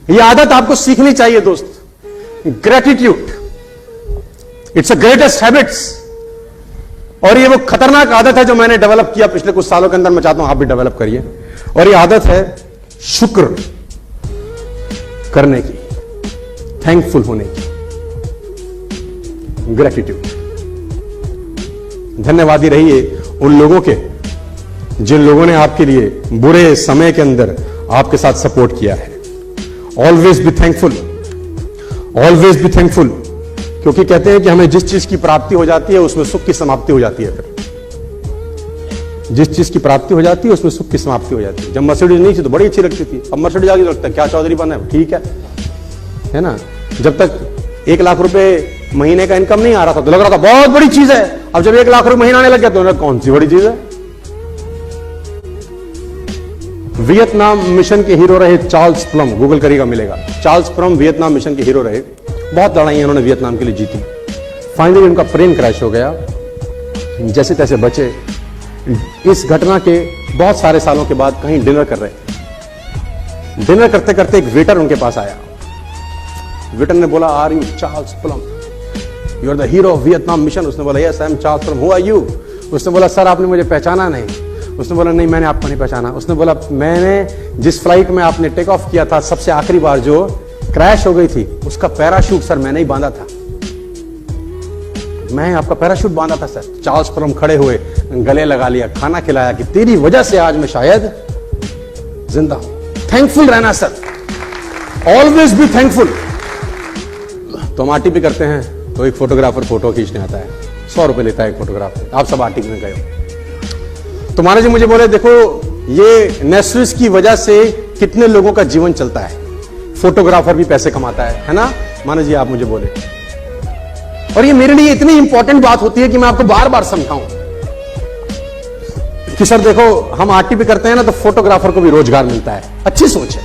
यह आदत आपको सीखनी चाहिए दोस्त। Gratitude, it's a greatest habits. और ये वो खतरनाक आदत है जो मैंने डेवलप किया पिछले कुछ सालों के अंदर, मैं चाहता हूं आप भी डेवलप करिए। और ये आदत है शुक्र करने की, थैंकफुल होने की, ग्रेटिट्यूड। धन्यवादी रहिए उन लोगों के जिन लोगों ने आपके लिए बुरे समय के अंदर आपके साथ सपोर्ट किया है। Always be thankful, always be thankful. क्योंकि कहते हैं कि हमें जिस चीज की प्राप्ति हो जाती है उसमें सुख की समाप्ति हो जाती है। फिर जिस चीज की प्राप्ति हो जाती है उसमें सुख की समाप्ति हो जाती है। जब मर्सिडीज नहीं थी तो बड़ी अच्छी लगती थी, अब मर्सिडीज आगे लगता है क्या चौधरी बना है, ठीक है ना। जब तक 1 लाख रुपए महीने का इनकम नहीं आ रहा था तो लग रहा था बहुत बड़ी चीज है। अब जब 1 लाख रुपए महीना आने लग गया तो कौन सी बड़ी चीज है। वियतनाम मिशन के हीरो रहे चार्ल्स प्लम, गूगल करेगा मिलेगा। चार्ल्स प्लम वियतनाम मिशन के हीरो रहे, बहुत लड़ाई उन्होंने वियतनाम के लिए जीती। फाइनली उनका प्लेन क्रैश हो गया, जैसे तैसे बचे। इस घटना के बहुत सारे सालों के बाद कहीं डिनर कर रहे, डिनर करते करते एक वेटर उनके पास आया। वेटर ने बोला, are you Charles Plum, you are the hero of Vietnam mission. उसने बोला, yes I am Charles Plum, who are you. उसने बोला, सर आपने मुझे पहचाना नहीं। उसने बोला, नहीं मैंने आपको नहीं पहचाना। उसने बोला, मैंने जिस फ्लाइट में आपने टेक ऑफ किया था सबसे आखिरी बार जो क्रैश हो गई थी उसका पैराशूट सर मैंने ही बांधा था, मैं आपका पैराशूट बांधा था सर। चार्ल्स प्लम खड़े हुए, गले लगा लिया, खाना खिलाया कि तेरी वजह से आज मैं शायद जिंदा हूं। थैंकफुल रहना सर, ऑलवेज बी थैंकफुल। तो हम आरटीपी करते हैं तो एक फोटोग्राफर फोटो खींचने आता है, 100 रुपए लेता है एक फोटोग्राफ। आप सब आरटीपी में गए हो। तो माना जी मुझे बोले, देखो ये नेस्विस की वजह से कितने लोगों का जीवन चलता है, फोटोग्राफर भी पैसे कमाता है ना। माना जी आप मुझे बोले, और ये मेरे लिए इतनी इंपॉर्टेंट बात होती है कि मैं आपको बार बार समझाऊं कि सर देखो हम आरटीपी करते हैं ना तो फोटोग्राफर को भी रोजगार मिलता है। अच्छी सोच है।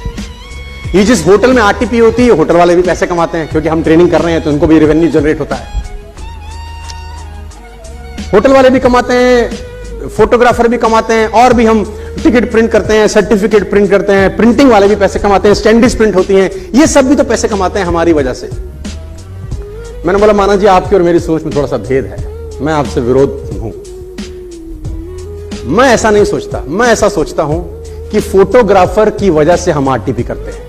ये जिस होटल में आरटीपी होती है होटल वाले भी पैसे कमाते हैं, क्योंकि हम ट्रेनिंग कर रहे हैं तो उनको भी रेवेन्यू जनरेट होता है। होटल वाले भी कमाते हैं, फोटोग्राफर भी कमाते हैं, और भी हम टिकट प्रिंट करते हैं, सर्टिफिकेट प्रिंट करते हैं, प्रिंटिंग वाले भी पैसे कमाते हैं, स्टैंडर्ड्स प्रिंट होती हैं, ये सब भी तो पैसे कमाते हैं हमारी वजह से। मैंने बोला, माना जी आपकी और मेरी सोच में थोड़ा सा भेद है, मैं आपसे विरोध हूं। मैं ऐसा नहीं सोचता, मैं ऐसा सोचता हूं कि फोटोग्राफर की वजह से हम आरटीपी करते हैं।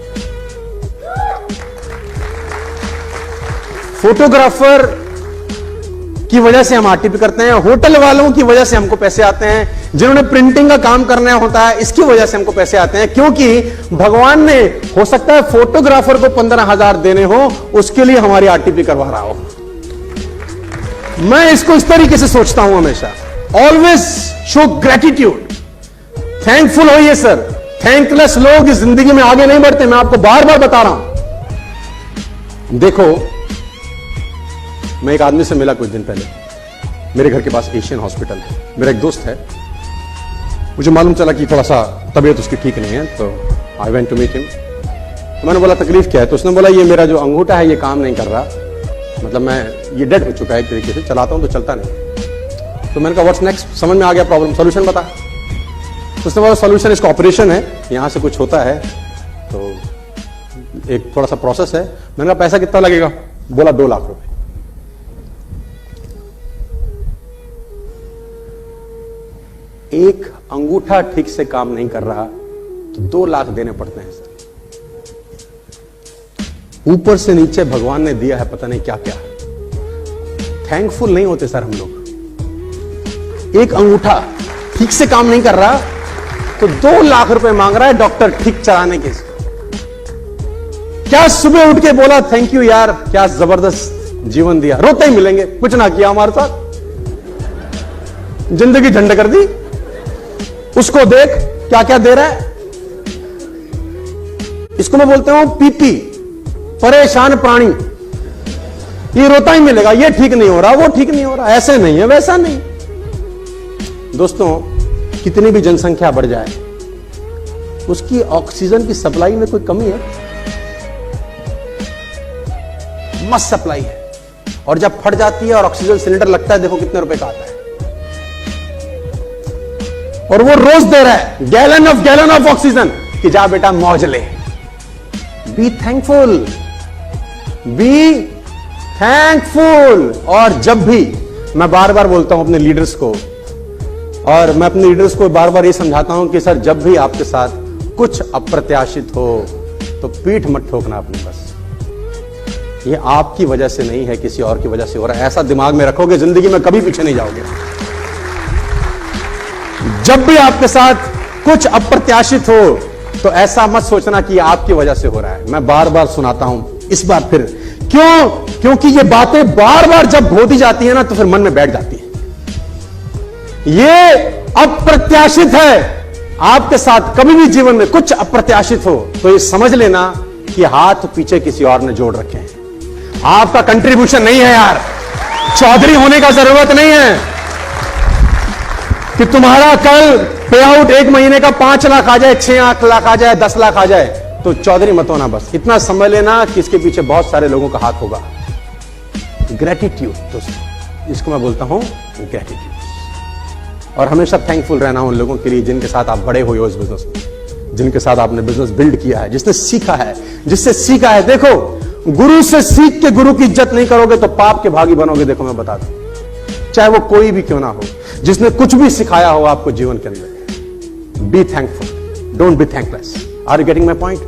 फोटोग्राफर की वजह से हम आरटीपी करते हैं, होटल वालों की वजह से हमको पैसे आते हैं, जिन्होंने प्रिंटिंग का काम करना होता है इसकी वजह से हमको पैसे आते हैं। क्योंकि भगवान ने हो सकता है फोटोग्राफर को 15,000 देने हो, उसके लिए हमारी आरटीपी करवा रहा हो। मैं इसको इस तरीके से सोचता हूं हमेशा। ऑलवेज शो ग्रेटिट्यूड, थैंकफुल होइए सर। थैंकलेस लोग इस जिंदगी में आगे नहीं बढ़ते, मैं आपको बार बार बता रहा हूं। देखो मैं एक आदमी से मिला कुछ दिन पहले, मेरे घर के पास एशियन हॉस्पिटल है, मेरा एक दोस्त है। मुझे मालूम चला कि थोड़ा सा तबीयत उसकी ठीक नहीं है, तो I went to meet him. तो मैंने बोला तकलीफ क्या है, तो उसने बोला ये मेरा जो अंगूठा है ये काम नहीं कर रहा, मतलब मैं ये डेड हो चुका है एक तरीके से, चलाता हूं तो चलता नहीं। तो मैंने कहा व्हाट्स नेक्स्ट, समझ में आ गया प्रॉब्लम, सोल्यूशन बता। तो उसने बोला सोल्यूशन इसका ऑपरेशन है, यहां से कुछ होता है तो एक थोड़ा सा प्रोसेस है। मैंने कहा पैसा कितना लगेगा, बोला 2 लाख रुपए। एक अंगूठा ठीक से काम नहीं कर रहा तो 2 लाख देने पड़ते हैं सर। ऊपर से नीचे भगवान ने दिया है पता नहीं क्या क्या। थैंकफुल नहीं होते सर हम लोग। एक अंगूठा ठीक से काम नहीं कर रहा तो 2 लाख रुपए मांग रहा है डॉक्टर ठीक चलाने के। क्या सुबह उठ के बोला थैंक यू यार, क्या जबरदस्त जीवन दिया, रोते ही मिलेंगे, कुछ ना किया हमारे साथ, जिंदगी झंड कर दी। उसको देख क्या क्या दे रहा है। इसको मैं बोलता हूं पीपी, परेशान प्राणी। ये रोता ही मिलेगा, ये ठीक नहीं हो रहा, वो ठीक नहीं हो रहा, ऐसे नहीं है वैसा नहीं। दोस्तों कितनी भी जनसंख्या बढ़ जाए उसकी ऑक्सीजन की सप्लाई में कोई कमी है? मस्त सप्लाई है। और जब फट जाती है और ऑक्सीजन सिलेंडर लगता है, देखो कितने रुपए का आता है। और वो रोज दे रहा है गैलन ऑफ ऑक्सीजन कि जा बेटा मौज ले, बी थैंकफुल, बी थैंकफुल। और जब भी मैं बार बार बोलता हूं अपने लीडर्स को, और मैं अपने लीडर्स को बार बार ये समझाता हूं कि सर जब भी आपके साथ कुछ अप्रत्याशित हो तो पीठ मत ठोकना अपनी, बस ये आपकी वजह से नहीं है, किसी और की वजह से हो रहा है। ऐसा दिमाग में रखोगे, जिंदगी में कभी पीछे नहीं जाओगे। जब भी आपके साथ कुछ अप्रत्याशित हो तो ऐसा मत सोचना कि आपकी वजह से हो रहा है। मैं बार बार सुनाता हूं, इस बार फिर क्यों? क्योंकि ये बातें बार बार जब होती जाती है ना तो फिर मन में बैठ जाती है। ये अप्रत्याशित है, आपके साथ कभी भी जीवन में कुछ अप्रत्याशित हो तो ये समझ लेना कि हाथ पीछे किसी और ने जोड़ रखे हैं। आपका कंट्रीब्यूशन नहीं है यार, चौधरी होने का जरूरत नहीं है कि तुम्हारा कल पे आउट 1 महीने का 5 लाख आ जाए, 6 लाख आ जाए, 10 लाख आ जाए तो चौधरी मत होना। बस इतना समझ लेना कि इसके पीछे बहुत सारे लोगों का हाथ होगा। ग्रेटिट्यूड दोस्तों, इसको मैं बोलता हूं ग्रेटिट्यूड। और हमेशा थैंकफुल रहना उन लोगों के लिए जिनके साथ आप बड़े हुए हो इस बिजनेस में, जिनके साथ आपने बिजनेस बिल्ड किया है, जिसने सीखा है, जिससे सीखा है। देखो, गुरु से सीख के गुरु की इज्जत नहीं करोगे तो पाप के भागी बनोगे। देखो मैं बता दूं, चाहे वो कोई भी क्यों ना हो, जिसने कुछ भी सिखाया हो आपको जीवन के अंदर। Be thankful, don't be thankless. Are you getting my point?